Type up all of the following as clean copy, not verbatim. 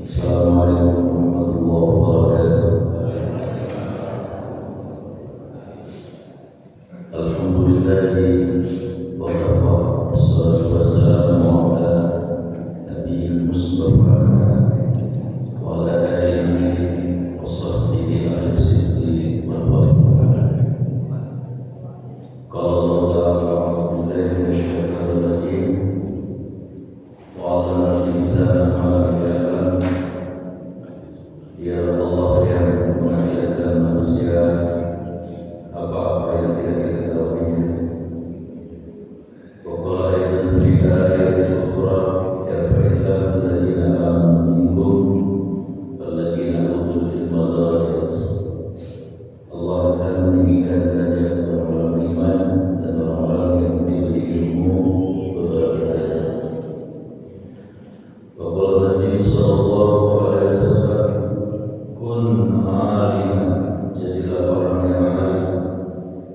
Assalamualaikum warahmatullahi wabarakatuh. Alhamdulillahi wa kafa, wassalatu wassalamu ala nabiyil mustafa wa ala alihi wa sahbihi ahli sidqi wal wafa. Qala Allah ta'ala a'udzu billahi minasy syaithanir rajim wa 'allama al-insana ma lam ya'lam. Dia Allah yang mengajarkan manusia apa-apa yang tidak diketahuinya. Wa qala ayatan fi ayatin ukhra yarfa'illahu alladziina aamanu minkum walladziina utul ilma darajat. Allah akan meninggikan derajat orang-orang beriman dan orang-orang yang diberi ilmu beberapa derajat. Wa qala Nabi sallallahu alaihi wasallam, kun aliman, jadilah orang yang alim,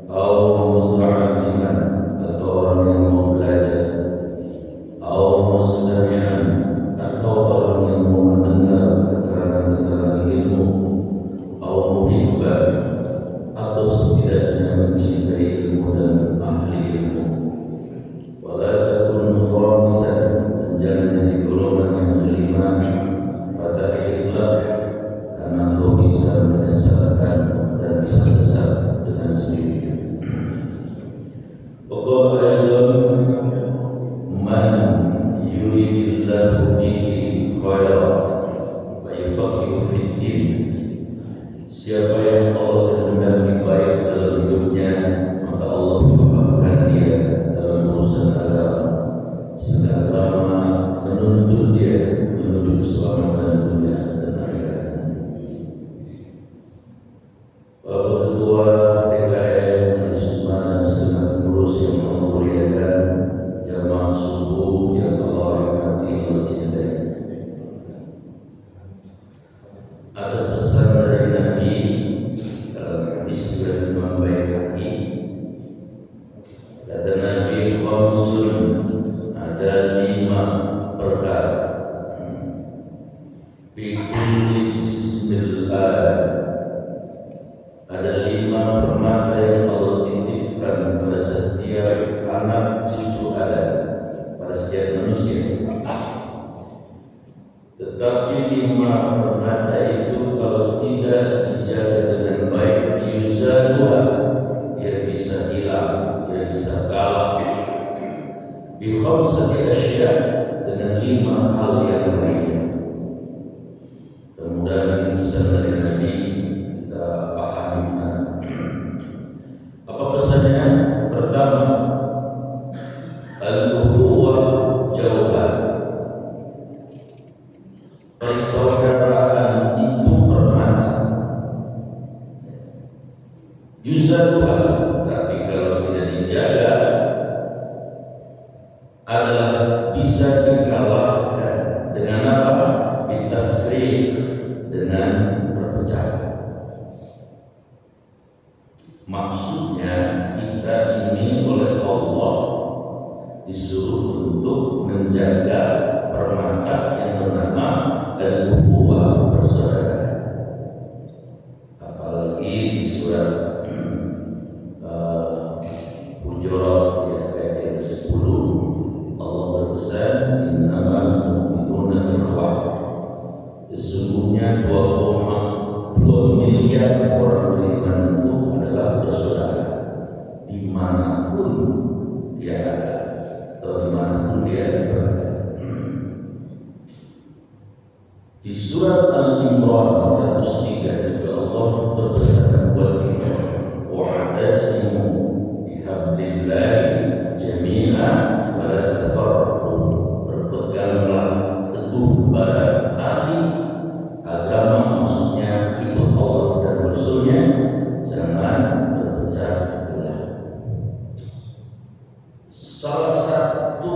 au muta'alliman, atau orang yang mau belajar, au mustami'an, atau orang yang mau mendengar keterangan-keterangan ilmu, au muhibban, atau setidaknya mencintai ilmu dan ahli ilmu. Wala takun khamisan, dan jangan jadi golongan yang kelima, pada ikhlas, karena engkau bisa menyesatkan dan bisa sesat dengan sendirinya. Pokok ayat man yuridillahu bihi khairan wa yufaqihu fid din. Siapa yang Allah kehendaki baik dalam hidupnya, maka Allah fahamkan dia dalam urusan agama, sehingga agama menuntut dia menuju keselamatan dunia dan akhirat. Bapak Ketua DKM Manisuma dan segenap pengurus yang Allah muliakan, jamaah subuh yang Allah rahmati dan cintai. Ada pesan dari Nabi dalam hadis dari Imam Baihaqi. Kata Nabi, khamsun, ada 5 perkara fi kulli jismil adam, ada 5 permata yang Allah titipkan pada setiap anak cucu Adam, pada setiap manusia. Tetapi 5 permata itu kalau tidak dijaga dengan baik, yuzaluha, dia bisa hilang, dia bisa kalah. Bi khamsati asya, dengan 5 hal yang lainnya. Kemudian ini pesan dari Nabi, kita pahami. Apa pesannya? Pertama, al-ukhuwah jauhan, persaudaraan itu permata. Yuzaluha, tapi kalau tidak dijaga adalah bisa dikalahkan dengan apa? Bitafriq, dengan perpecahan. Maksudnya kita ini oleh Allah disuruh untuk menjaga permata yang bernama al-ukhuwah, persaudaraan. Apalagi di surat Hujurat ayat ke-10, Allah berpesan, innamal mu'minuna ikhwah. Sesungguhnya 2,2 miliar orang beriman itu adalah bersaudara, dimanapun dia ada atau dimanapun dia berada. Di surat Al-Imran 103 juga Allah berpesan buat kita, wa'tasimu bihablillahi jami'an wa la tafarraqu, berpeganglah teguh kepada tali agama, maksudnya ikut Allah dan Rasulnya, jangan berpecah belah. Salah satu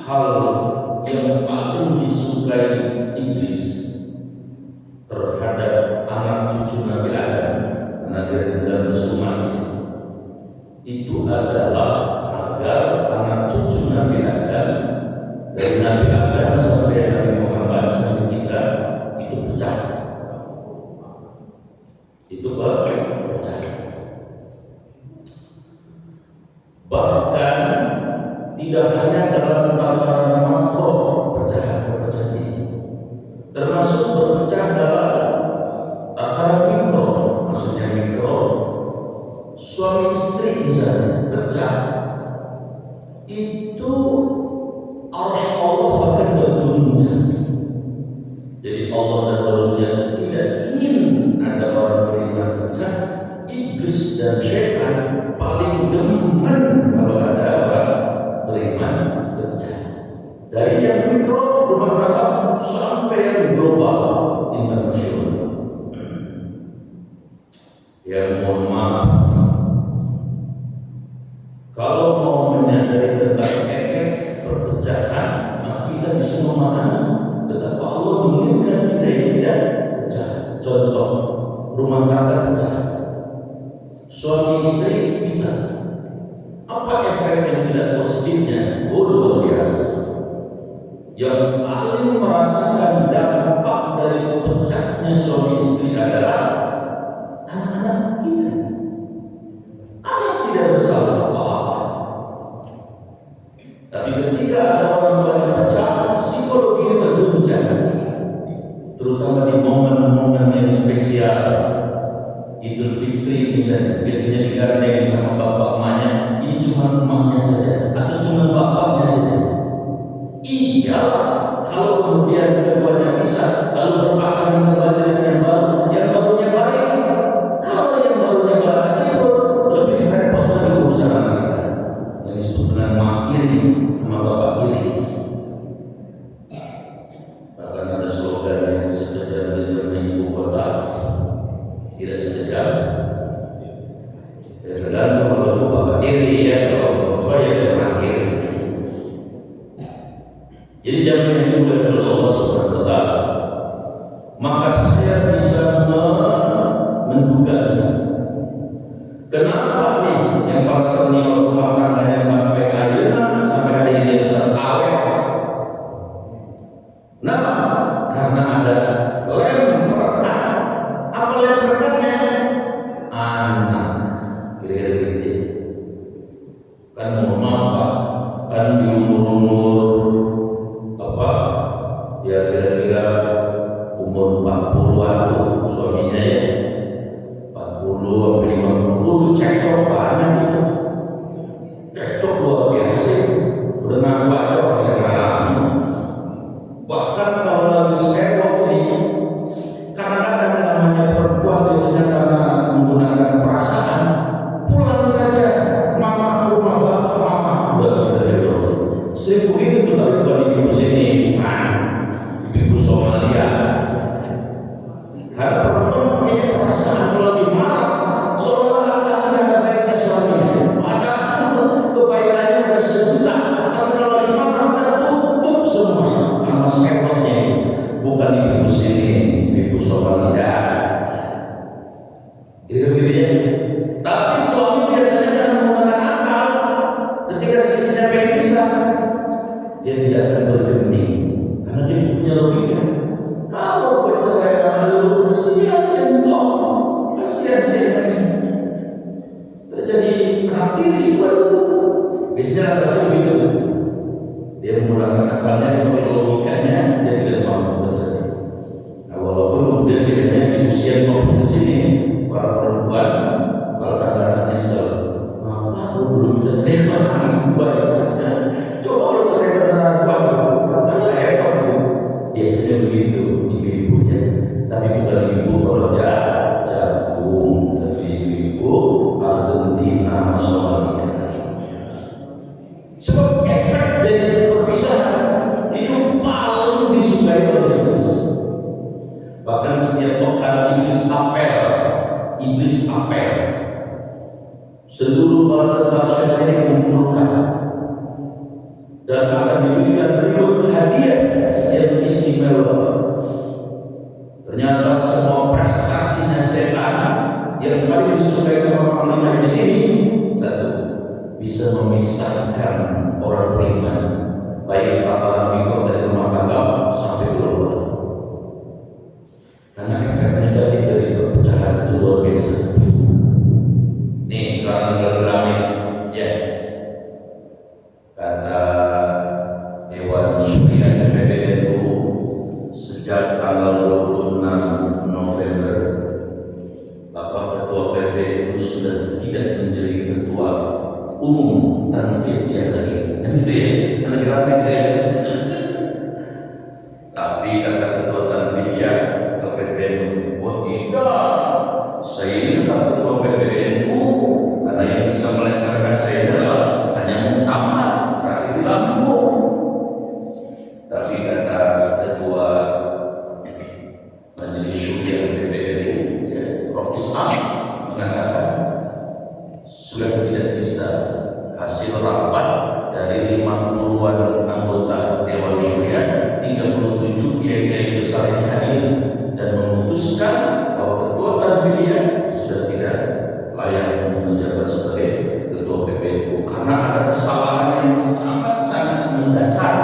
hal yang paling disukai iblis terhadap anak cucu Nabi Adam, karena dia dendam besumat, itu adalah agar anak cucu Nabi Adam, dari Nabi Adam sampai Nabi Muhammad sampai kita, Itu perpecahan. Bahkan tidak hanya dalam tataran makro perpecahan ini, termasuk berpecah dalam tataran mikro. Maksudnya mikro, suami istri misalnya pecah, itu Allah bahkan berguncang. Jadi Allah dan Rasulnya tidak ingin ada orang beriman pecah. Iblis dan syaitan paling demen kalau ada orang beriman pecah. Dari yang mikro rumah tangga sampai yang global internasional. Ya mohon maaf, kalau mau menyadari tentang efek perpecahan, maka kita bisa memahami betapa Allah menginginkan kita ini tidak pecah. Contoh, rumah tangga pecah, suami istri bisa. Apa efek yang tidak positifnya? Luar biasa. Yang paling merasakan dampak dari pecahnya suami istri adalah anak-anak kita. Anak tidak bersalah apa-apa, tapi ketika ada orang tua yang pecah, psikologi terguncang, terutama di momen-momen yang spesial. Idul Fitri misalnya, biasanya digandeng sama bapak emaknya, ini cuma emaknya saja atau cuma bapaknya saja. Iya, kalau kemudian keduanya bisa lalu berpasangan kembali dengan yang barunya baik. Kalau yang barunya malah kecil, lebih repot dari urusan anak kita yang disebut dengan mak iri sama bapak iri. Bahkan ada slogan yang sekejap-kejapnya ibu kota tidak sekejap. Ya, tergantung kalau ibu bapak iri ya, kalau bapak ya mak iri. Jadi jangan yang dimuliakan oleh Allah Subhanahu wa taala. Maka saya bisa menduga kenapa nih yang para senior rumah tangganya sampai ayeuna sampai hari ini tetap awet. Kenapa? Karena ada lem perekat. Apa lem perekatnya? Anak. Kira-kira gitu. Kan mohon maaf Pak, kan di umur-umur ya kira-kira umur 40-an tuh suaminya ya, 40 sampai 50 tuh cekcok banyak gitu, cekcok luar biasa. Udah ngaku aja orang saya ngalami. Bahkan kalau lagi sewot ini, kadang-kadang namanya perempuan biasanya karena menggunakan perasaan, pulangin aja mama ke rumah bapak mama udah gitu. Sering begitu tuh, tapi bukan ibu sini, bukan ibu Somalia. Karena perempuan punya perasaan, kalau lagi marah seolah laki-laki tidak ada baiknya suaminya, padahal kebaikannya udah sejuta, tapi kalau lagi marah tertutup semua sama sekotnya. Bukan ibu sini, ibu Somalia. Gitu ya. Tapi suami biasanya kan menggunakan akal. Ketika istrinya pengen pisah, dia tidak akan bergeming karena dia punya logika. Kalau bercerai sama lu, kasihan jentong, kasihan jentong. Terjadi anak tiri, waduh. Biasanya lagi begitu. Dia menggunakan akalnya, dia pakai logikanya, dia tidak mau bercerai. Nah, walaupun kemudian biasanya di usia 50 ke sini, para perempuan, kalau anak-anaknya selalu, apa aku belum bisa cerai sama anak gue ya? Coba kalau cerai dengan anak gue, kan repot itu. Biasanya begitu ibu-ibunya, tapi bukan ibu kalau jagung, tapi ibu Argentina Somalia. Sebab efek dari perpisahan itu paling disukai oleh iblis. Bahkan setiap pekan iblis apel, seluruh para tentara syaitan ini kumpulkan dan akan diberikan berikut hadiah yang istimewa. Ternyata semua prestasinya setan yang paling disukai sama panglima di sini, satu, bisa memisahkan orang beriman, baik tataran mikro dari rumah tangga sampai global. Karena efek negatif dari perpecahan itu luar Tapi kata ketua Tanfidia ke PBNU, oh tidak, saya ini tetap ketua PBNU karena yang bisa melaksanakan saya adalah hanya muktamar terakhir di Lampung. Tapi kata ketua Majelis Syuriah PBNU, Prof. Islam mengatakan sudah tidak bisa hasil rapat dari 50-an anggota Dewan Syuriah, 37 kiai-kiai besar yang hadir dan memutuskan bahwa ketua Tanfidia sudah tidak layak untuk menjabat sebagai ketua PBNU karena ada kesalahan yang sangat-sangat mendasar.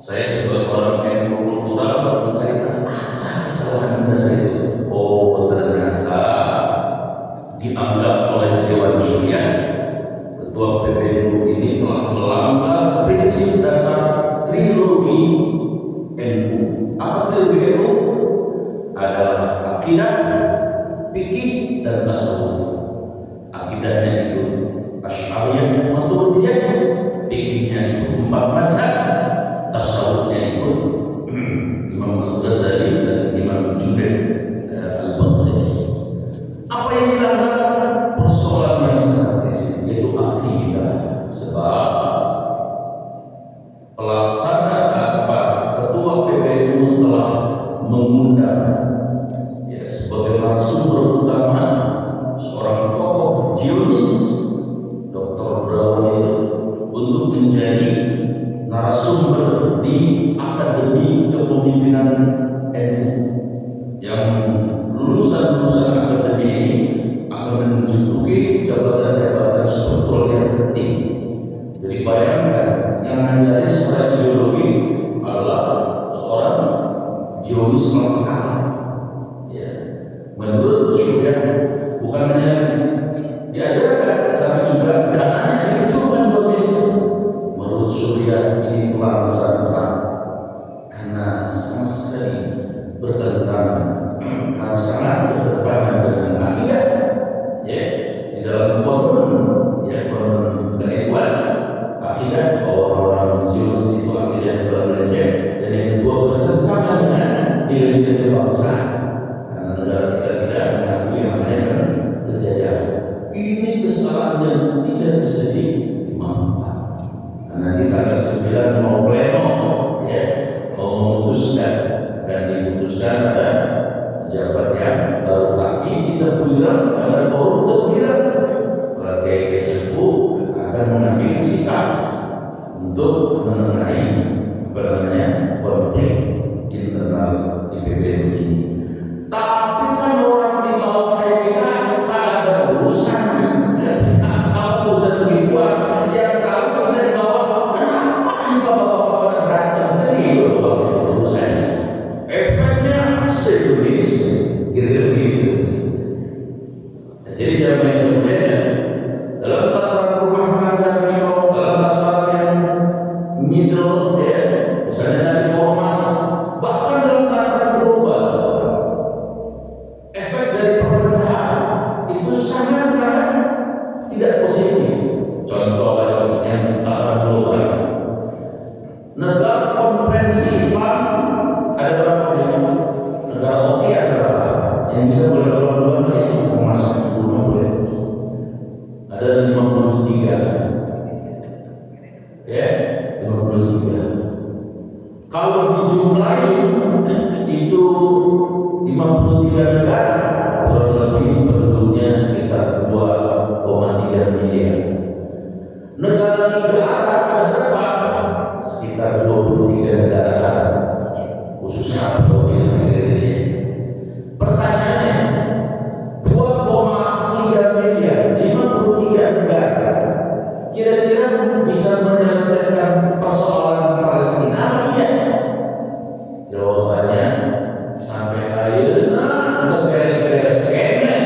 Saya sebagai orang NU kultural mencari tahu apa kesalahan mendasar itu. Oh, ternyata dianggap oleh Dewan Syuriah ketua PBNU ini telah melanggar prinsip dasar trilogi NU. Apa trilogi NU? Adalah akidah, fikih, dan tasawuf. Akidahnya itu Asy'ariyah, Maturidiyah, fikihnya itu 4 mazhab, tasawufnya itu Imam Al-Ghazali dan Imam Junaid Al-Baghdadi. Apa yang dilanggar? Persoalan yang sangat prinsip, yaitu akidah. Sebab pelaksana ketua PBNU telah mengundang sebagai narasumber utama seorang tokoh Zionis, Dr. Brown itu, untuk menjadi narasumber di Akademi Kepemimpinan NU, yang lulusan-lulusan akademi ini akan menduduki jabatan-jabatan struktural yang penting. Jadi bayangkan, yang menjadi secara ideologi adalah seorang Zionis melaksanakan. Menurut Syuriah bukan hanya diajarkan, tetapi juga dananya dikucurkan luar biasa. Menurut Syuriah ini pelanggaran berat karena sama sekali bertentangan dengan akidah. Di dalam konun keilmuan akidah bahwa orang Zionis itu akidah yang telah belajar, dan yang kedua bertentangan dengan nilai-nilai kebangsaan. Negara kita tidak mengakui yang namanya penjajah. Ini kesalahan yang tidak bisa dimaafkan. Karena di tanggal 9 mau pleno, mau memutuskan, dan diputuskan ada pejabat yang baru, tapi kita bilang ada baru terbilang berbagai sesepuh akan mengambil sikap untuk menengahi konflik internal di PBNU ini. Tapi kan orang di bawah kayak kita tak ada urusan, apa urusan begituan? Yang tahu dari bawah, kenapa ini bapak-bapak pada berantem tadi urusan? Efeknya sejenis gitu. Jadi jangan yang sebenarnya dalam tataran rumah tangga mikro, dalam tataran yang middle, misalnya dari ormas, bahkan dalam tataran global. Efek dari perpecahan itu sangat-sangat tidak positif. Contoh yang tataran global, negara konferensi Islam ada berapa? Negara OKI ada berapa? Yang bisa boleh keluar itu memasuk rumah boleh. Ada 53. 53. Kalau dijumlahi itu 53 negara, kurang lebih penduduknya sekitar 2,3 miliar. Negara-negara ada berapa? Sekitar 23 negara, khususnya Arab Saudi dan lain-lainnya. Pertanyaannya, 2,3 miliar, 53 negara, kira-kira bisa menyelesaikan persoalan Palestina atau tidak? Jawabannya sampai akhirnya untuk beres-beres kene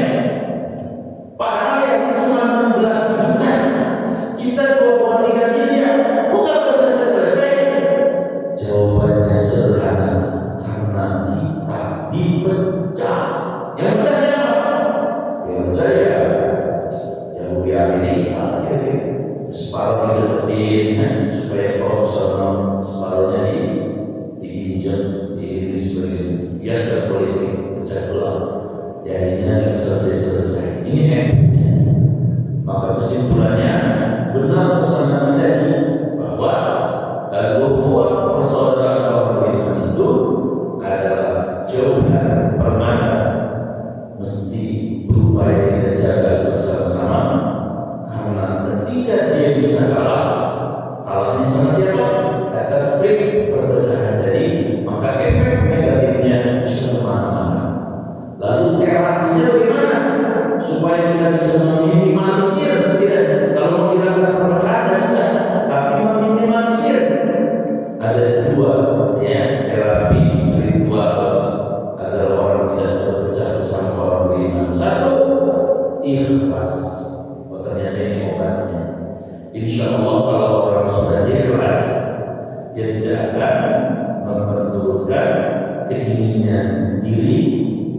keinginan diri,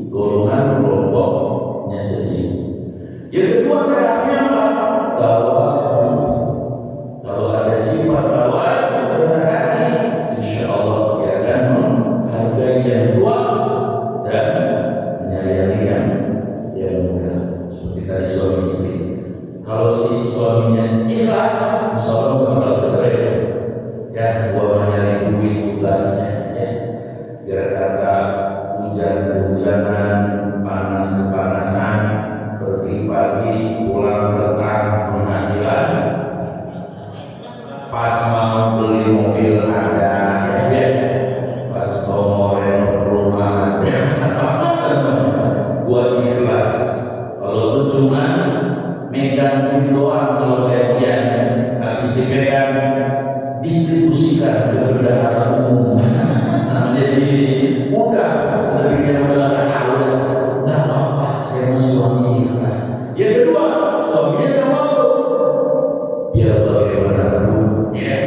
golongan kelompoknya sendiri. Yang kedua terapinya apa? Tawadhu. Kalau ada sifat tawadhu, rendah hati, insya Allah dia akan menghargai yang tua dan menyayangi yang muda. Seperti tadi suami istri. Kalau si suaminya ikhlas, insya Allah nggak bakal bercerai. Ya, gua nyari duit tugasnya, ya. Biar kata hujan-hujanan, panas-panasan, pergi pagi, pulang petang, penghasilan. Pas mau beli mobil ada, ya. Pas mau renov rumah ada. Gua ikhlas. Kalau cuma megang duit doang, kalau gajian habis dipegang, distribusikan ke bendahara umum. Jadi udah selebihnya udah nggak apa-apa, saya masih suami ikhlas. Yang kedua, suaminya tawadhu. Biar bagaimanapun, ya,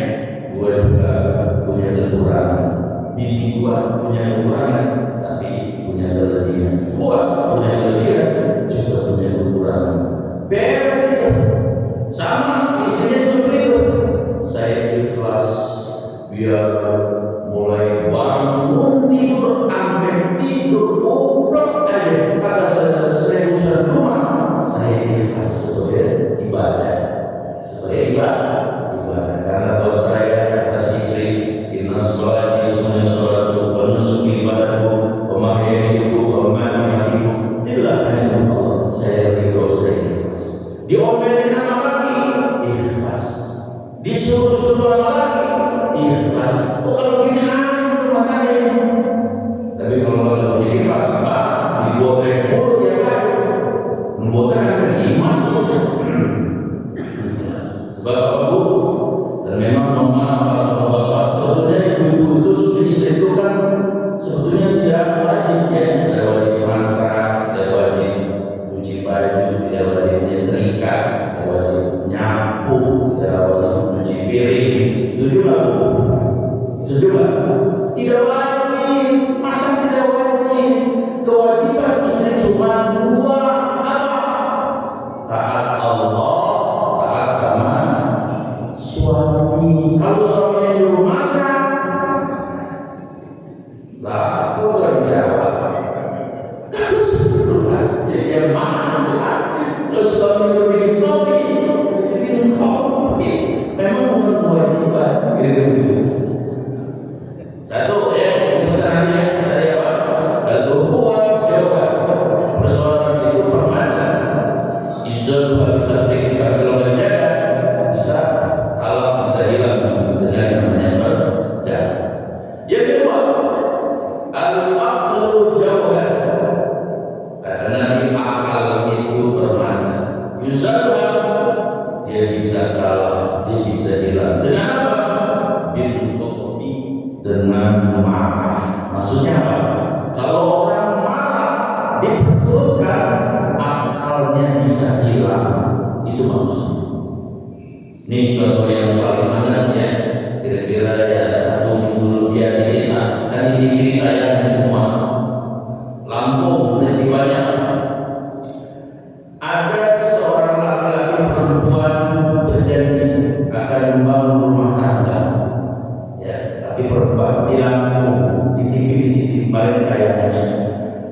gua juga punya kekurangan. Bini gua punya kekurangan, tapi punya kelebihan. Gua punya kelebihan, juga punya kekurangan. Beres itu. Sama si istrinya juga begitu. Saya ikhlas biar mulai bangun tidur sampai tidur goblok aja kata selesai urusan rumah, saya ikhlas sebagai ibadah, karena buat saya atas istri inna sholati semuanya sholatu wa nusuki ibadahku wa mahyaya wa mamatiku lillahi Allah. Saya ridho, saya ikhlas. Diomelin nama lagi ikhlas, disuruh-suruh nama lagi ikhlas. Oh, kalau gini aneh rumah tangga ini. Tapi kalau nggak punya ikhlas, apa? Dibotek mulut ya kan? Membotek ada iman bisa. Ikhlas. Sebab apa bu? Dan memang mama, bapak, sebetulnya ibu-ibu itu sudah istri itu kan sebetulnya tidak wajib ya, tidak wajib masak, tidak wajib cuci baju, tidak wajib nyetrika, tidak wajib nyapu, tidak wajib cuci piring. Setuju nggak bu? Setuju nggak? Tidak wajib, masa tidak wajib? Kewajiban istri cuma dua, apa? Taat Allah, taat sama suami. Kalau suaminya nyuruh masak, lah aku nggak dijawab. Terus masak, jadi dia masak. Terus suami nyuruh bikin kopi, memang bukan kewajiban, gitu. Satu ya, pesanannya dari apa? Al-Ukhuwah Jawab. Persoalan itu permata. Izzul habib kalau nggak dijaga bisa kalah, bisa hilang dengan namanya berjaga. Yang kedua, al-aqlu jawhar. Kata Nabi, akal itu permata. Yuzalha, dia bisa kalah, dia bisa hilang. Dengan apa? Dengan marah. Maksudnya apa? Kalau orang marah dibetulkan, akalnya bisa hilang. Itu maksudnya. Ini contoh yang paling ada ya. Kira-kira ya 1 minggu lebih ini lah. Dan ini ceritanya semua. Lampung peristiwanya. Ada seorang laki-laki perempuan berjanji akan membangun rumah tangga. Laki perempuan di Lampung, di TV kemarin kayaknya.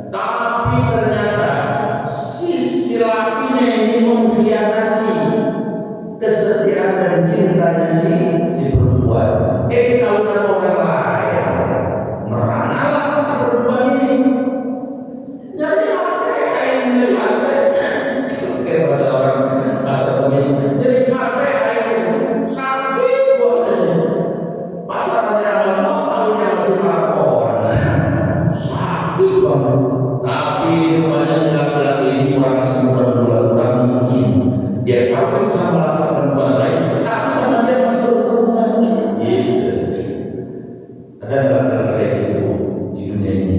Tapi ternyata si lakinya ini mengkhianati kesetiaan dan cintanya si perempuan. Dikawinkan orang lain, meranalah si perempuan ini. Nyari hati, nyari hati. Kayak bahasa orang, bahasa komis. Nyari hati, sakit buatnya. Pacarannya lama, tahunya masih lakon. Sakit banget. Tapi rupanya si laki-laki ini kurang sempurna, kurang mungkin. Dia kawin sama laki perempuan lain, tapi sama dia masih berhubungan. Gitu. Ada laki-laki kayak gitu di dunia ini.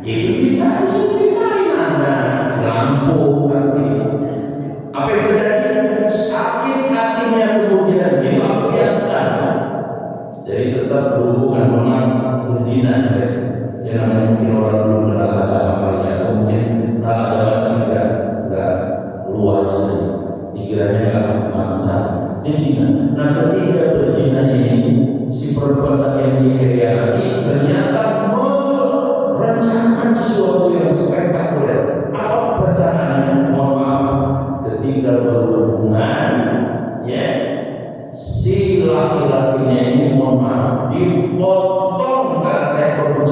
Itu kita harus mencintai Anda. Lampung tapi apa yang terjadi? Sakit hatinya kemudian dilampiaskan. Jadi tetap berhubungan dengan berzina, yang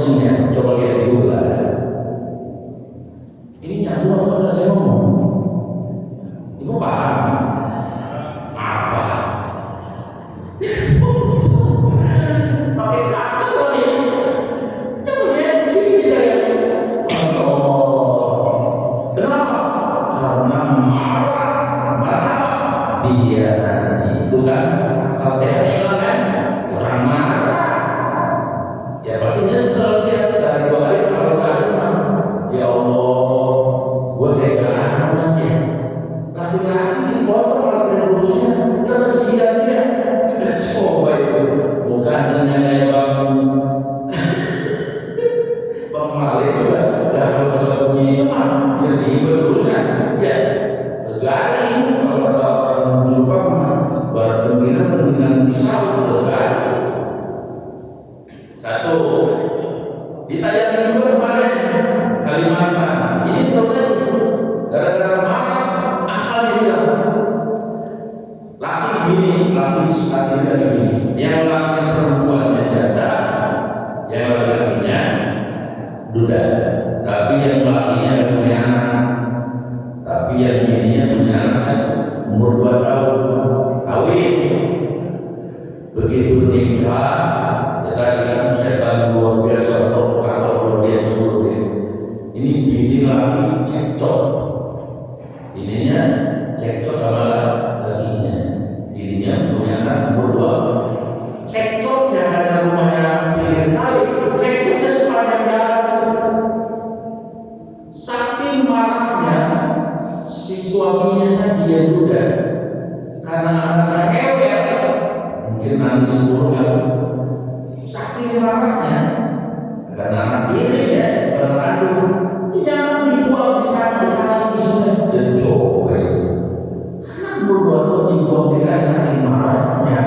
solusinya. Coba lihat di Google. Ini nyambung apa enggak saya ngomong? Ibu paham? Apa? Pakai kata lagi. Coba lihat ini kita ya. Masya Allah. Kenapa? Karena marah dia tadi itu kan. Kalau saya bilang kan orang marah, ya pasti nyesel dia sekali dua kali kalau nggak ada mah. Ya Allah, gue tega amat ya. Laki-laki dipotong malah tidak urusannya, udah kesian dia. Udah coba itu, bukan ternyata bang Malik juga. Dah kalau kita punya itu mah, ya ribet urusan. Ya, garing kalau kata orang Jepang mah. Barat pimpinan pisau legari. Satu ditayangkan juga kemarin Kalimantan. Ini sebetulnya gara-gara marah akal dia. Laki bini, laki bini. Yang laki perempuannya janda, yang laki-lakinya duda. Tapi yang lakinya tidak punya anak. Tapi yang bininya punya anak satu, umur 2 tahun. Kawin, begitu nikah, ya tadi kan setan luar biasa, provokator luar biasa dulu. Ini bini laki cekcok, ininya cekcok sama lakinya, bininya punya anak umur 2. Cekcoknya karena rumahnya pinggir kali, cekcoknya sepanjang jalan itu. Saking marahnya si suaminya tadi yang duda. Karena anaknya rewel, mungkin nangis mulu kan. Saking marahnya, karena anak diri ya, berlalu. Ini anak dibuang di sana, dikali di sungai dan coba. Anak berdua dibuang di kali saking marahnya.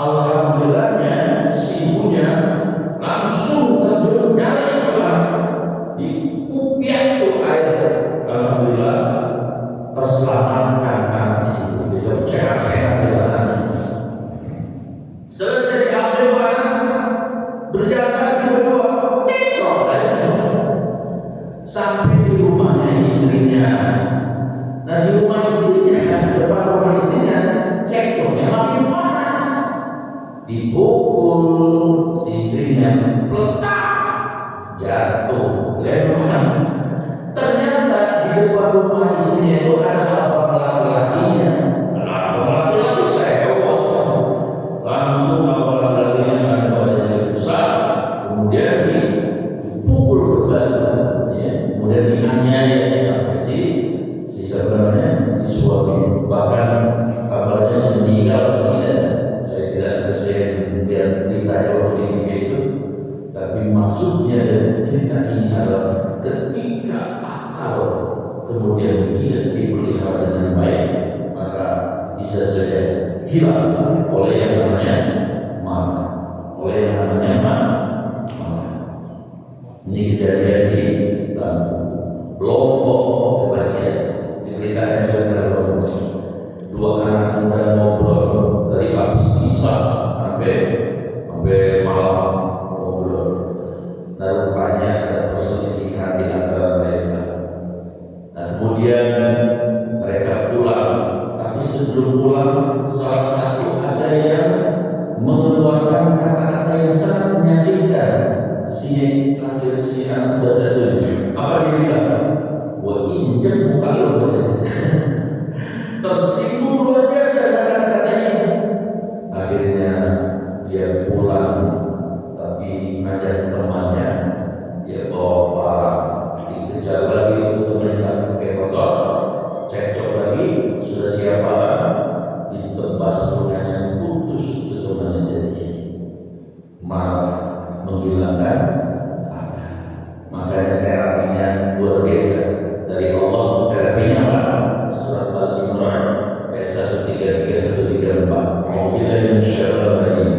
Alhamdulillahnya si ibunya langsung terjun nyari itu anak di kupiak tuh air. Alhamdulillah terselamatkan anaknya itu. Itu cekat-cekat di anaknya. Selesai diambil dua anak, berjalan lagi berdua, cekcok lagi sampai di rumahnya istrinya. Nah di rumah istrinya, di depan rumah istrinya, cekcoknya makin panas. Dipukul si istrinya, peletak, jatuh, lempar. Ternyata di depan rumah istrinya itu ada abang laki-lakinya. Abang laki-laki sewot. Langsung abang laki-lakinya karena badannya lebih besar, kemudian dipukul berbalik, ya. Kemudian dianiaya sampai si sebenarnya si suami. Bahkan kabarnya meninggal atau tidak. Saya tidak tersier lihat beritanya waktu di TV itu. Tapi maksudnya dari cerita ini adalah ketika akal kemudian tidak dipelihara dengan baik, maka bisa saja hilang oleh yang namanya marah, oleh yang namanya marah. Ini kejadian di Lombok kebagian, diberitakan juga di Lombok. 2 anak muda ngobrol dari habis pisah sampai malam ngobrol. Dan rupanya ada perselisihan di antara mereka. Nah, kemudian mereka pulang, tapi sebelum pulang salah satu ada yang mengeluarkan kata-kata yang sangat menyakitkan si anak muda satu ini. Apa dia bilang? Gua injek muka lo katanya. Tersinggung luar biasa dengan kata-katanya. Akhirnya dia pulang, tapi ngajak temannya, dia bawa parang, dikejar lagi untuk temannya pakai motor, cekcok lagi, sudah siap parang, ditebas punanya, putus itu temannya jadi marah, menghilangkan apa? Makanya terapinya luar biasa dari Allah. Terapinya apa? Surat Al-Imran ayat 133-134. Alhamdulillah minasyaitonir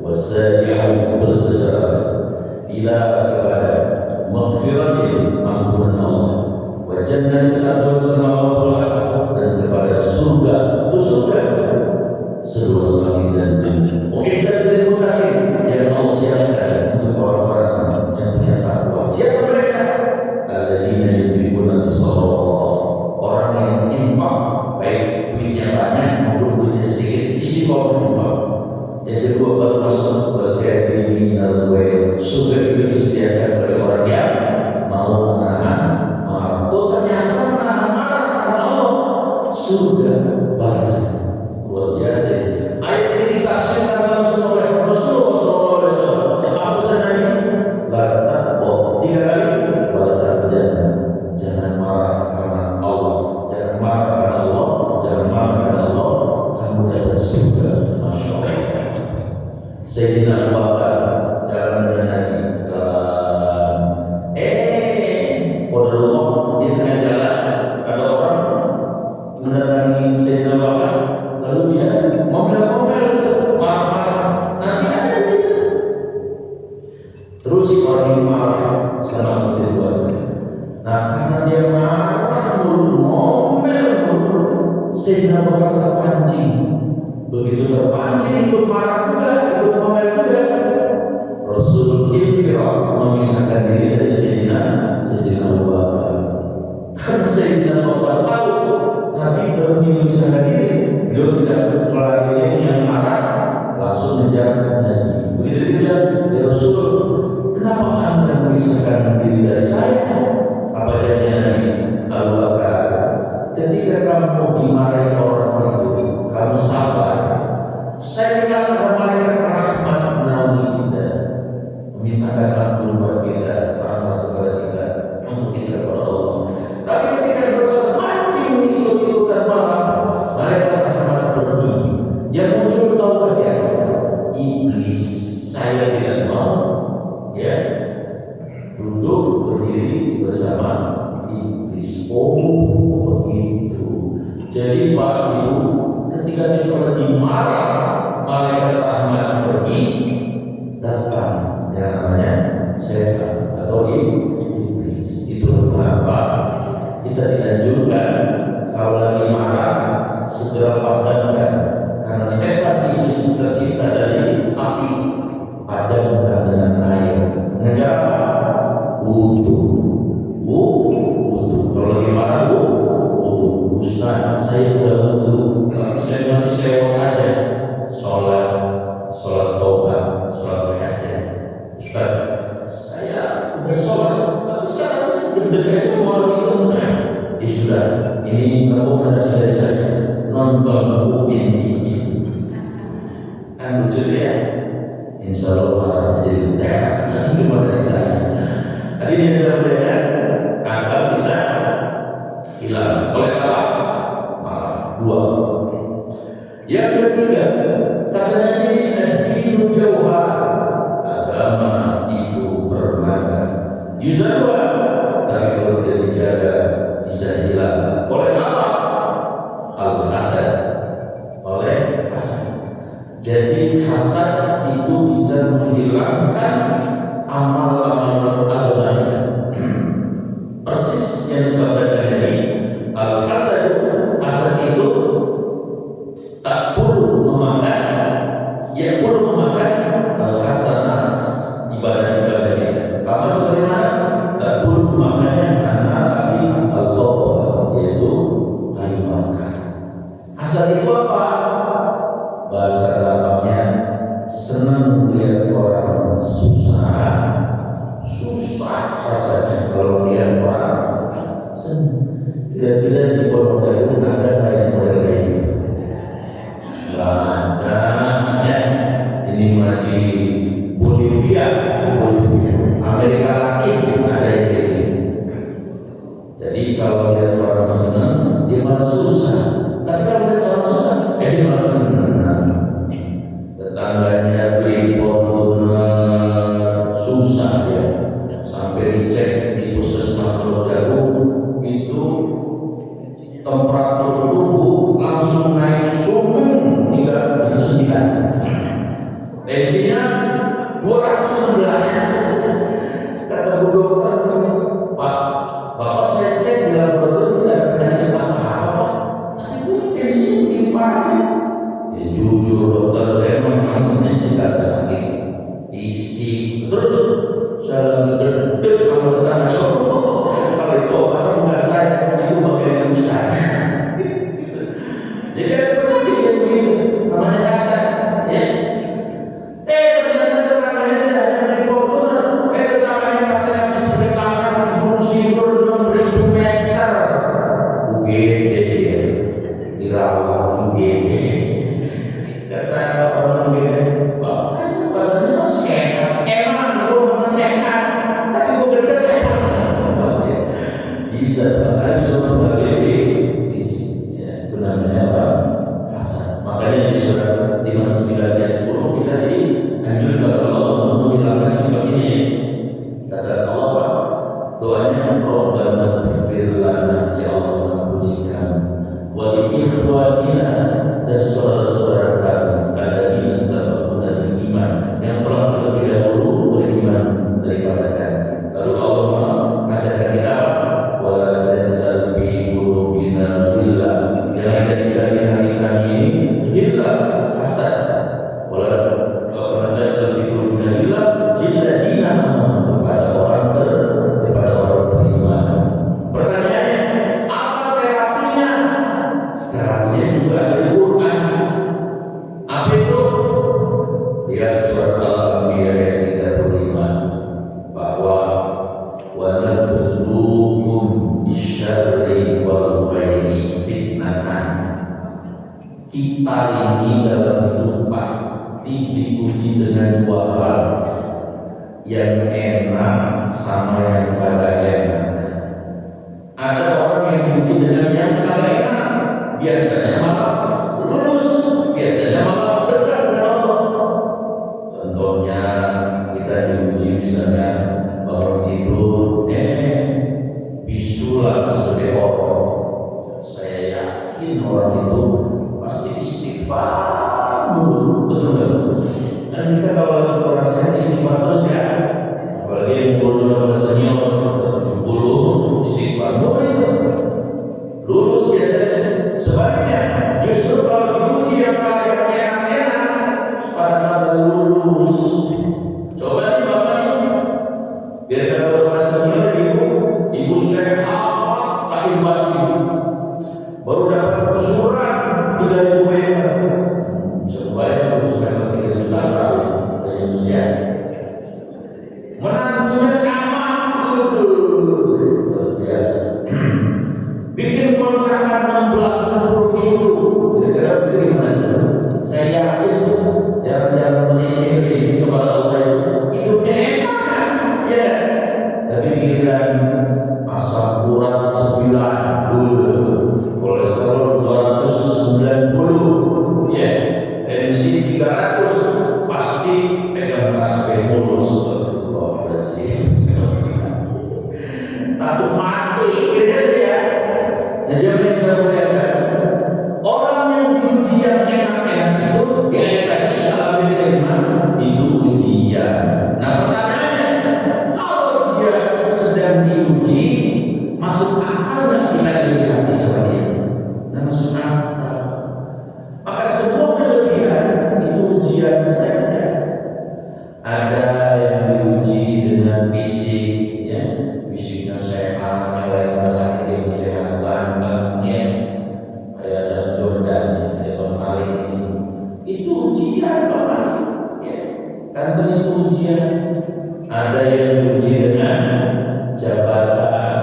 wasari'u bersegera ila kepada maghfiratin ampunan Allah wa jannatin arduha samawati wal ardh, dan kepada surga itu surga seluas langit dan bumi. Mungkin dari muttaqin yang Allah siapkan untuk orang-orang gue surga itu disediakan bagi orang yang mau menahan marah. Oh ternyata menahan marah karena Allah surga bahasanya luar biasa. Ayat ini ditafsirkan langsung oleh Rasulullah SAW. Apa saja lantak boh 3 kali. Walatar jangan marah karena Allah, jangan marah karena Allah, jangan marah karena Allah, kamu dapat surga. Masya Allah. Sayyidina Abu Bakar jalan dengan Nabi. Qadarullah di tengah jalan ada orang mendatangi Sayyidina Abu Bakar, lalu dia ngomel-ngomel marah-marah. Nabi ada di situ. Terus orang ini marah sama Sayyidina Abu Bakar. Nah karena dia marah mulu, ngomel mulu, Sayyidina Abu Bakar terpancing. Begitu terpancing ikut marah juga, ikut ngomel juga. Rasul infirah memisahkan diri dari Sayyidina Abu Bakar. Karena Sayyidina Abu Bakar tahu Nabi baru memisahkan diri, beliau tidak melarinya yang marah, langsung mengejar Nabi. Begitu dikejar, ya Rasul, kenapa Anda memisahkan diri dari saya? Apa jawabnya Nabi? Abu Bakar, ketika kamu dimarahi orang itu, kamu sabar. Saya tidak ada malaikat rahmat menaungi kita, memintakan ampun buat kita, rahmat kepada kita, untuk kita kepada Allah. Tapi ketika kita terpancing ikut-ikutan marah, malaikat rahmat pergi. Yang muncul tahu siapa? Iblis. Saya tidak mau, ya, duduk berdiri bersama iblis. Oh begitu. Jadi Pak Ibu, ketika kita lagi marah, malaikat rahmat pergi, datang yang namanya setan atau iblis. Itulah mengapa kita dianjurkan kalau lagi marah segera padamkan, karena setan iblis tercipta dari api. Padamkan dengan air. Mengejar apa? Wudu. Kalau lagi marah wudu. Ustaz, saya udah wudu, tapi saya masih sewot aja. Sholat tobat, sholat hajat. Ustaz, saya udah sholat, tapi sekarang saya deg-deg aja mau itu. Ya sudah, ini rekomendasi dari saya, nonton Upin Ipin. Kan lucu ya? Insya Allah marahnya jadi udah. Ini cuma dari saya. Tadi yang saya berikan, agar bisa hilang. Oleh apa? Marah. 2. Yang ketiga, kata Nabi, ad-dinu jauhar, agama itu permata. Yuzalwa, tapi kalau tidak dijaga bisa hilang. Oleh apa? Al-hasad. Oleh hasad. Jadi hasad itu bisa menghilangkan amal-amal agamanya. Persis yang disabdakan Nabi, al-hasad itu tak perlu memakan, ya perlu memakan al-hasanat, ibadah-ibadah kita. Apa sebagaimana tak perlu memakannya karena tapi al-khotob, yaitu kayu bakar. Hasad itu apa? Bahasa Arabnya senang melihat orang susah rasanya kalau melihat orang senang. Kira-kira di Pondok ada nggak yang model kayak gitu? Nggak ada ya. Ini mah di Bolivia, Amerika Latin ada yang kayak gitu. Jadi kalau melihat orang senang, dia malah susah. Tapi kalau melihat orang susah, dia malah senang. Tetangganya beli Fortuner susah ya, sampai dicek di puskesmas Pulau Jagung itu temperatur tubuh langsung naik sumeng 39, tensinya 216. Kata bu dokter, Pak, bapak saya cek di laboratorium tidak ada penyakit apa-apa Pak, tapi bu tensinya begini parah. Ya jujur dokter, saya memang sebenarnya sih gak sakit isi. Terus saya lagi gede sama tetangga, kalau itu obatnya bukan saya, itu bagiannya Ustaz. Jadi ada penyakit yang begitu, namanya hasad ya. Ternyata tetangganya tidak ada dan saudara-saudara kami alladzina sabaquna bil iman yang telah terlebih dahulu beriman daripada kami. Lalu Allah mengajarkan kita apa? Wala taj'al fi qulubina ghillan, jangan jadikan di hati kami ini ghillan, hasad. Wala taj'al fi qulubina ghillan lil ladzina amanu, kepada orang beriman. Pertanyaannya, apa terapinya? Terapinya juga ada di Quran. Apa itu? Lihat surat Al-Anbiya ayat 35 bahwa wa nabluukum bisyarri wal khairi fitnatan. Kita ini dalam hidup pasti diuji dengan dua hal, yang enak sama yang kagak enak. Ada orang yang diuji dengan yang kagak enak, biasanya malah lulus, biasanya malah dekat dengan Allah. Contohnya kita diuji misalnya bangun tidur, bisulan sebagai orang. Saya yakin orang itu pasti istighfar dulu, betul. Dan kita kalau lagi perasaan istighfar terus ya, apalagi yang umurnya senior ke 70 istighfar mulai itu lulus biasanya. Sebaliknya justru kalau diuji yang enak-enak pada kata lulus. Coba nih bapak nih, biar kalau para senior ibu sehat lahir batin baru dapat kusuran 3.000 meter. Sebaik kusuran 3 juta tahun dari usia. Menantunya camat, luar biasa. Bikin kontrakan 16-60 pintu. Kira-kira begini mana? Saya yakin tuh jarang-jarang menitih kepada Allah hidupnya enak, ya. Tapi giliran asam urat 9 dulu, kolesterol 290, ya, tensi 300, pasti pegang tasbih mulus. Takut mati gitu ya. Nah, jadi saya melihat orang yang diuji yang enak-enak itu di ayat tadi alhamdulillah itu ujian. Nah pertanyaannya, kalau dia sedang diuji, masuk akal nggak kita iri hati sama dia? Nggak masuk akal. Maka semua kelebihan itu ujian saja. Ada yang diuji dengan fisik, ya, fisiknya sehat, yang lain merasa dia sehat, ganteng, ya, kayak ada Jordan, ya, Bang Malik ini. Itu ujian Bang Malik, ya, ganteng itu ujian. Ada yang diuji dengan jabatan,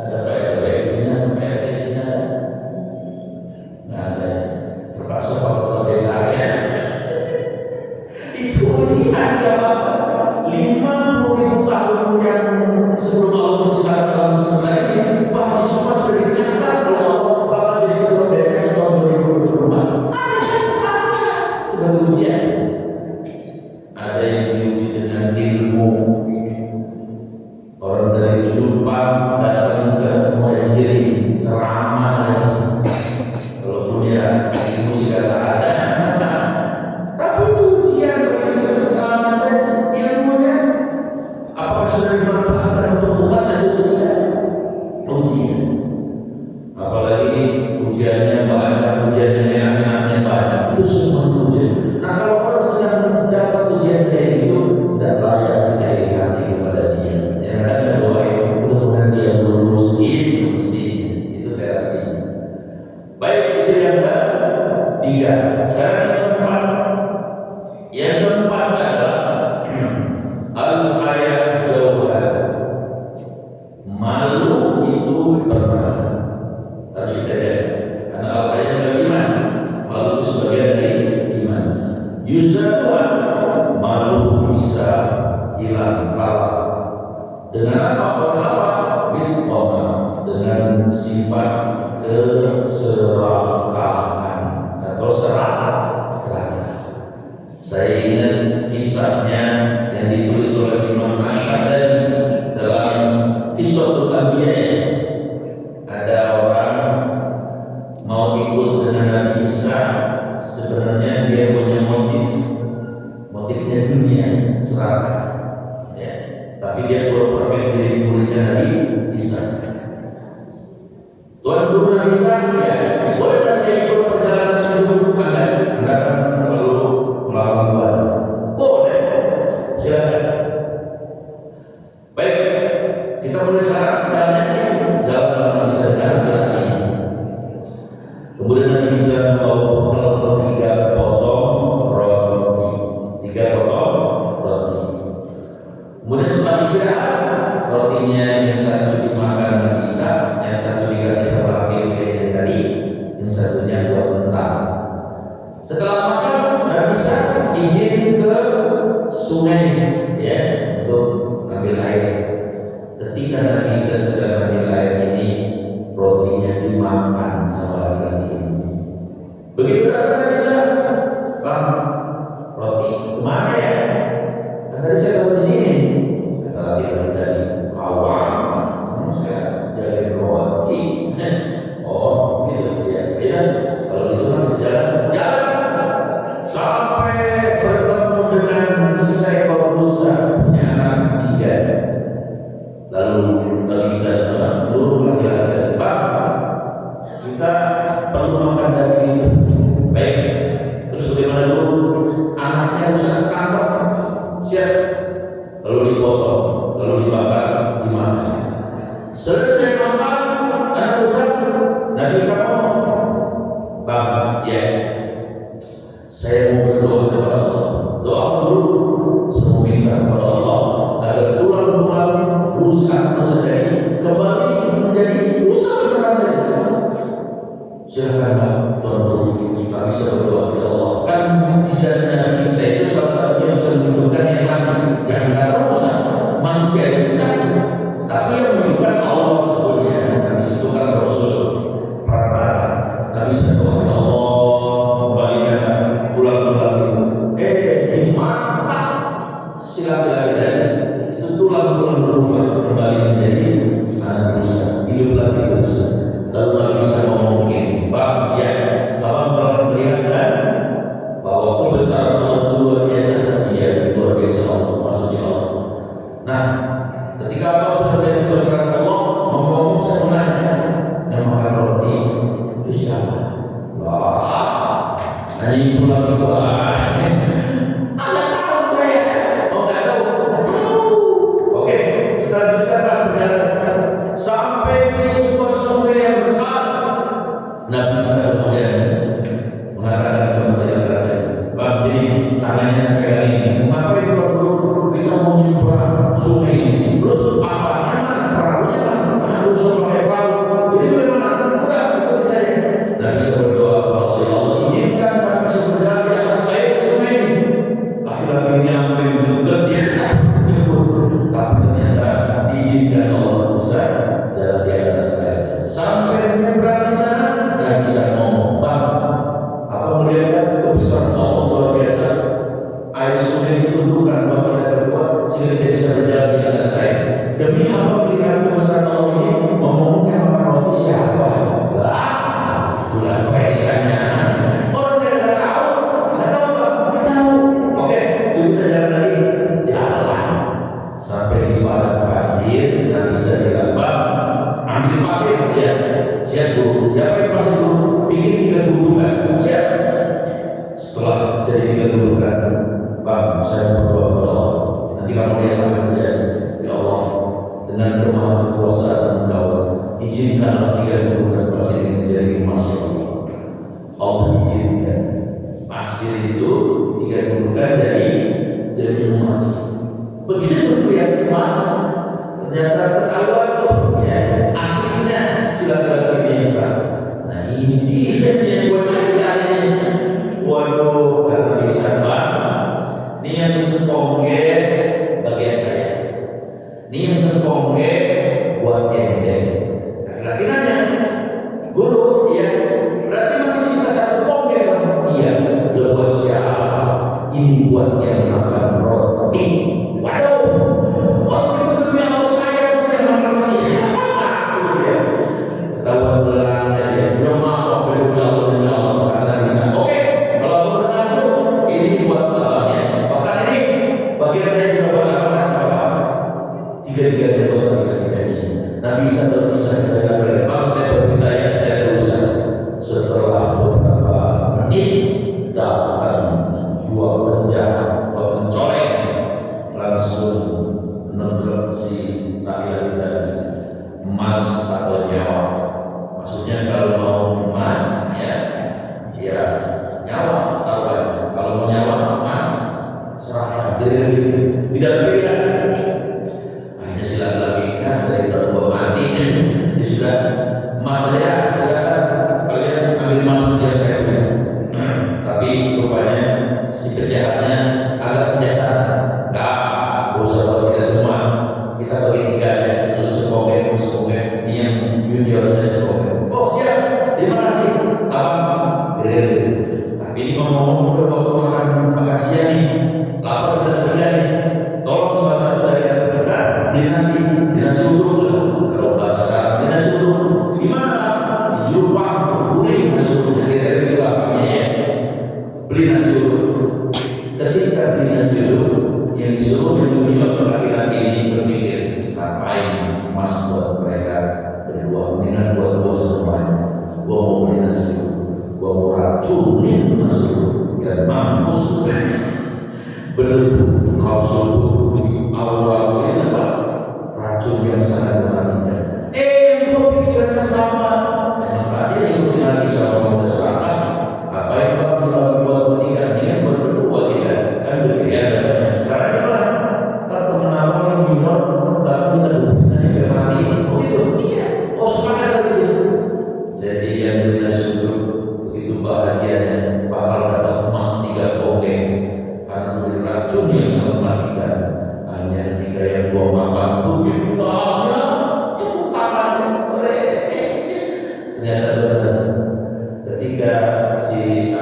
ada PRT di sini, ada PRT di sini, ada, nggak ada, terpaksa kalau DKI. Itu ujian jabatan. 50.000 tahun yang sebelum Allah menciptakan alam semesta ini, bahwa semua sudah dicatat kalau Allah bakal jadi ketua DPR tahun 2024. Ada catatannya sebagai ujian. Ada yang diuji dengan ilmu. Orang dari Jepang datang ke Muhajirin ceramah lagi. Walaupun ya ilmu sih kata ada. Tapi itu ujian bagi keselamatan ilmunya. Apakah sudah dimanfaatkan untuk umat atau tidak? Ujian. Apalagi ujiannya banyak, ujiannya enak-enaknya banyak. Itu semua ujian. Nah kalau orang sedang dapat ujian kayak gitu, tidak layak kita iri hati kepada dia. Yang ada doain mudah-mudahan dia lulus. Itu mestinya. Itu terapinya. Baik, itu yang ketiga. Sekarang yang keempat. Yang keempat adalah al-haya jauhan. Malu itu bermalu. Harus kita jaga. Karena al-haya adalah iman. Malu itu sebagian dari iman. Yuzatuan, malu bisa hilang kalah. Dengan apa? Bilqoma, dengan sifat keserakahan atau serakahan. Saya ingat kisahnya yang ditulis oleh Imam Ash-Shadali dalam Qissatul Anbiya. Ada orang mau ikut dengan Nabi Isa tapi dia pura-pura pengen jadi muridnya Nabi Isa. Tuan guru Nabi Isa, ya bolehkah saya ikut perjalanan hidup Anda? Anda kan selalu melawan Tuhan. Boleh, silakan. Baik, kita mulai sekarang jalannya jalan Nabi Isa jalan ini. Kemudian Nabi Isa membawa bekal 3 potong roti, 3 potong roti. Kemudian setelah istirahat, rotinya yang satu dimakan Nabi Isa, yang satu dikasih sama laki-laki yang tadi, yang satunya buat mentah. Setelah makan, Nabi Isa izin ke sungai, ya, untuk ambil air. Ketika Nabi Isa sedang ambil air ini, rotinya dimakan sama laki-laki ini. Begitu datang Nabi Isa, Bang, roti kemana ya? Kan tadi saya tahu di sini. Kata laki-laki tadi, awam, saya jaga roti. Oh, gitu ya. Ya, kalau gitu kan kita jalan sampai bertemu dengan seekor rusa punya anak 3. Lalu Nabi Isa turun laki-laki, Bang, kita perlu makan daging itu. Baik, terus bagaimana dulu? Anaknya rusak kantong, siap. Lalu dipotong, lalu dibakar, dimakan. Selesai makan, anak rusak, Nabi Isa ngomong, Bang, ya, saya mau berdoa kepada Allah. Doa dulu, saya mau minta kepada Allah agar tulang-tulang rusak tadi kembali menjadi rusak beneran tadi. Silakan Tuan Guru, Nabi Isa berdoa kepada Allah. Kan kisah Nabi Isa itu salah satu yang bisa menunjukkan yang mati. Jangan kata rusak, manusia yang bisa, tapi yang menunjukkan Allah sebetulnya. Nabi Isa itu kan Rasul perantara. Nabi Isa berdoa kepada Allah, kembalikan tulang-tulang itu. Di mata si laki-laki tadi itu tulang-tulang berubah kembali menjadi anak Isa, hidup lagi terus. Lalu Nabi Isa ngomong begini, Bang, ya, abang telah melihat bahwa kebesaran Allah itu luar biasa. Iya, luar biasa Allah, maksudnya Allah. Nah, ketika abang sudah melihat kebesaran Allah, ngomong saya nanya, yang makan roti itu siapa? Wah, nanya itu lagi, wah, Anda tahu saya? Oh, nggak tahu? Nggak tahu. Oke, kita lanjutkan perjalanan sampai di sebuah sungai yang besar. Nabi Isa kemudian mengatakan sama saya, Bang, sini tangannya saya pegang ini. Mengapa itu dulu kita mau nyebrang sungai ini? Terus apanya mana? Perahunya mana? Harus pakai perahu. Jadi bagaimana? Udah, ikuti saya. Nabi Isa berdoa kepada Allah, ya Allah, izinkan kami bisa berjalan di atas air sungai ini. Laki-laki ini sampai mendekat dia jemput, tapi ternyata diizinkan Allah bisa jalan di atas air. Sampai menyeberang di sana, Nabi Isa ngomong, Bang, apa melihat kebesaran Allah luar biasa? Air sungai ditundukkan buat kita berdua sehingga kita bisa berjalan di atas air. Demi apa melihat kebesaran Allah ini? Ngomongnya makan roti siapa? Lah, itulah apa yang ditanya. Orang saya nggak tahu, Bang, nggak tahu. Oke, yuk kita jalan lagi. Jalan sampai di padang pasir. Nabi Isa bilang, Bang, ambil pasir, ya, siap Guru. Dapat pasir Guru, bikin 3 gundukan, siap. Setelah jadi 3 gundukan, Bang, saya berdoa kepada Allah. Nanti kamu lihat apa yang terjadi. Ya Allah, dengan kemahan kekuasaan Engkau, izinkanlah 3 gundukan pasir ini menjadi emas. Allah izinkan pasir itu 3 gundukan jadi emas. Begitu melihat emas, ternyata ketahuan tuh, ya, aslinya si laki-laki biasa. Nah, ini dia yang buat cari-cari ini. Waduh, kata bisa, Bang, ini yang sepongge bagian saya, ini yang sepongge buat ente. Laki-laki nanya, Guru, ya, berarti masih sisa 1 pongge dong? Iya, udah buat siapa? Ini buat yang makan roti. Waduh, kok itu demi Allah saya yang makan roti? Ketahuan belakangnya dia, belum mau demi Allah. Kata bisa, oke, kalau aku denganku, ini buat abangnya. Bahkan ini bagian saya juga buat abang. tiga-tiganya buat tiga-tiga ini. Nabi Isa berpisah dengan Imam, saya berpisah ya, saya berusaha. Setelah beberapa menit datang dua penjahat, dua pencoleng, langsung nengklek si laki-laki tadi, emas atau nyawa. Maksudnya kalau mau emas ya nyawa taruhan. Kalau mau nyawa emas serahkan. Tidak ada pilihan. Akhirnya si laki-laki dari gua mati, dia sudah emas saja, silakan kalian ambil emas yang saya punya. Tapi rupanya si penjahatnya agak bijaksana. Enggak, usah buat kita semua. Kita bagi tiga aja. Lalu sepongkeng, ini yang junior saya sepongkeng. Oh siap, terima kasih. Abang, tapi ini ngomong-ngomong udah makan siang nih. Lapar kita bertiga nih. Tolong salah satu dari yang terdekat beli nasi uduk. Kalau bahasa sekarang beli nasi uduk. Gimana? Di Jurupang, Buri, nasi uduknya kira-kira gitu apanya ya. Beli nasi uduk. Ketika beli nasi uduk, yang disuruh junior laki-laki ini berpikir, ngapain mas buat mereka berdua, mendingan buat gua semuanya. Gua mau beli nasi uduk, gua mau racunin nasi uduk biar mampus. Bener nafsu awal ini apa? Racun yang sangat mematikan. Gua pikirannya sama. Emang tadi ngikutin lagi sama muda sekarang. Apa yang bagi buat bertiga nih, buat berdua tidak? Kan berbeda adanya. Caranya apa? Ntar temen abang yang minor, tapi kita hubungannya biar mati. Begitu? Iya. Oh sepakat lagi. Jadi yang beli nasi uduk begitu bahagianya bakal dapat emas 3 pokeng. Karena beri racun yang sangat mematikan. Hanya ketika yang gua makan begitu lahapnya, itu tangannya ternyata benar. Ketika si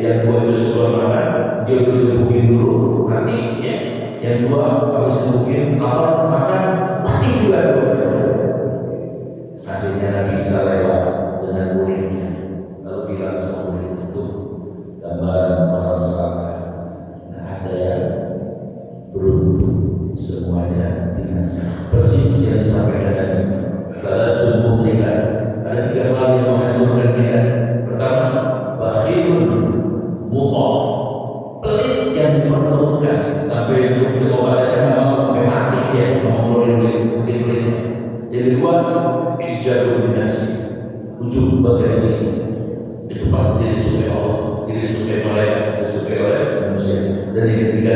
yang gua itu sebelum makan, dia udah dibukin dulu, mati ya. Yang gua habis dibukin, lapar makan, mati juga gua. Akhirnya Nabi Isa lewat dengan muridnya, lalu bilang sama muridnya, tuh gambaran orang selama. Ada yang beruntung, semuanya binasa. Persis yang disampaikan tadi. Salah sumbuh nikah. Ada 3 hal yang menghancurkan kita. Pertama, bakhilun mu'ah, pelit yang diperlukan sampai untuk diobat aja sampai mati dia mengeluarin pelitnya. Jadi kedua, ijabul binasi, ujub bagian ini. Itu pasti disukai Allah, disukai malaikat, disukai oleh manusia. Dan yang ketiga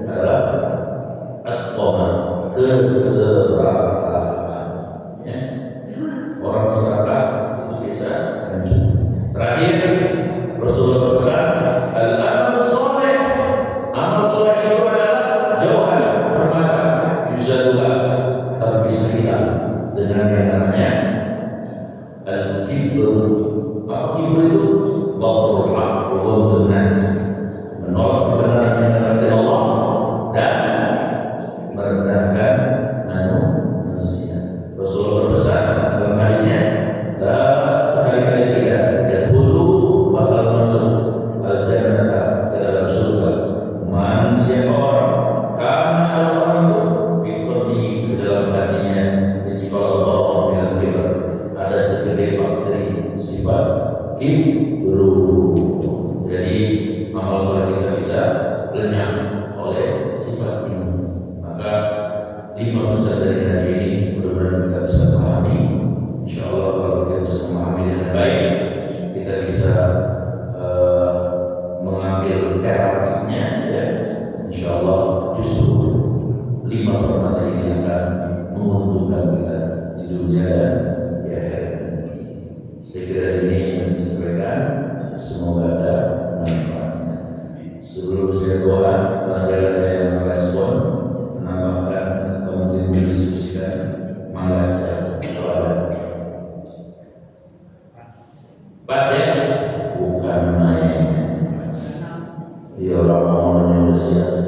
adalah at-toma, keserakahan. Ya. Orang serakah itu bisa hancur. Terakhir, Rasulullah berpesan, al-amal soleh. Amal soleh itu adalah jauhan permata, yusadulah, terpisah dengan yang namanya al-kibr. Apa kibr itu? Batrul haq wa ghamdun nas, menolak kebenaran yang dari Allah dan merendahkan manusia. Rasulullah berpesan dalam hadisnya, sekali-kali 3 yadkhulu bakal masuk al-jannata, ke dalam surga. Man, siapa orang karena Allah itu fiqhi, di dalam hatinya sifat Allah bil kibr, ada segede bakteri sifat kibru. Jadi amal soleh kita bisa lenyap oleh sifat ini. Maka 5 besar dari hari ini mudah-mudahan kita bisa memahami. Insyaallah kalau kita bisa memahami dengan baik, kita bisa mengambil terapinya ya. Insyaallah justru 5 permata ini akan menguntungkan kita di dunia dan di akhirat nanti. Saya kira ini yang disampaikan, semoga ada manfaatnya. Sebelum saya doa, barangkali ada yang merespon, menambahkan atau mungkin mendiskusikan, mangga saya doa. Pas ya, bukan naik. Ya orang mau udah siap,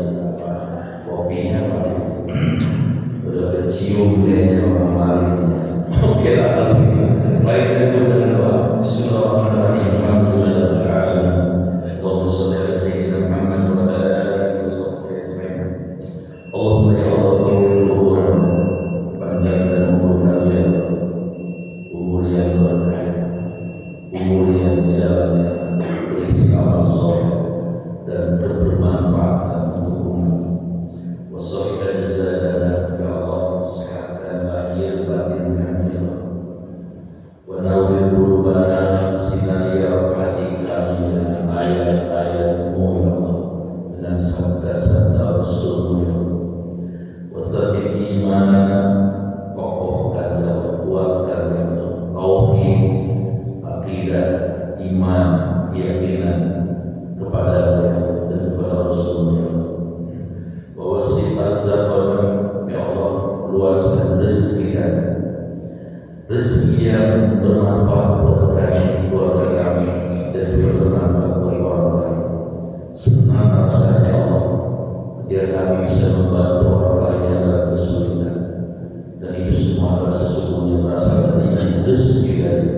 kopinya udah kecium deh orang lain. Oke lah kalau gitu. Baik, itu dengan doa. Bismillahirrahmanirrahim. Alhamdulillahirabbil alamin. Allahumma shalli ala sayyidina Muhammad wa ala alihi wa sahbihi ajma'in. Allahumma ya Allah, Wasabit imanana, kokohkan ya Allah, kuatkan ya Allah, tauhid, akidah, iman, keyakinan kepada Allah dan kepada Rasulnya. Wawasi arzaqana ya Allah, luaskan rezeki kami, rezeki yang bermanfaat buat kami, keluarga kami, dan juga bermanfaat buat orang lain. Senang rasanya Allah ketika kami bisa membantu orang lain yang dalam kesulitan, dan itu semua adalah sesungguhnya berasal dari rezeki dari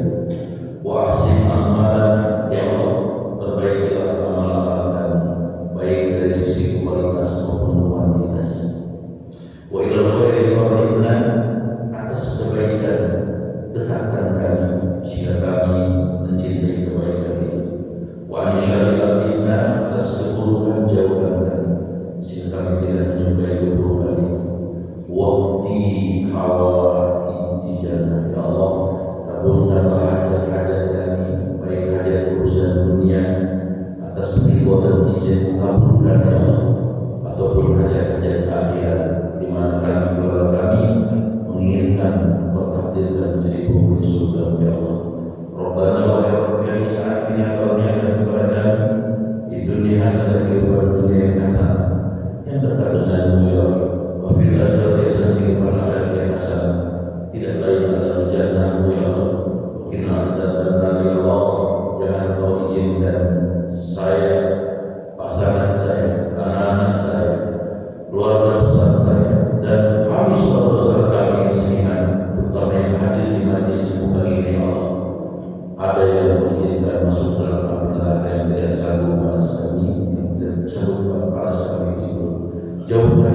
wa ahsin amalan ya Allah, perbaikilah amal-amal kami, baik dari sisi kualitas maupun kuantitas. Wa ilal khairi qaribna, atas kebaikan dekatkan kami sehingga kami mencintai kebaikan itu. Wa anisyari abdina, atas keburukan jauhkan kami sehingga kami tidak menyukai keburukan itu. Waqti hawa intijana ya Allah, kabulkanlah hajat-hajat kami, baik hajat urusan dunia atas ridho dan izin kabulkan ya Allah, ataupun hajat-hajat akhirat di mana kami keluarga kami menginginkan Kau takdirkan menjadi penghuni surga ya Allah. Rabbana wa ya Rabbana atina karuniakan kepada kami di dunia hasanah, kehidupan dunia yang hasanah yang dekat denganmu ya Allah. Wa fil akhirati hasanah, kehidupan akhirat yang hasanah, tidak lain adalah jannahmu ya Allah. Wa qina azabannar ya Allah. Jangan Kau izinkan saya, pasangan saya, anak-anak saya, keluarga besar saya, dan kami saudara-saudara kami yang seniman, terutama yang hadir di majlis muka ini ya Allah, ada yang mengizinkan masuk dalam api neraka yang tidak sanggup panas kami, yang tidak sanggup panas kami itu. Jauhkan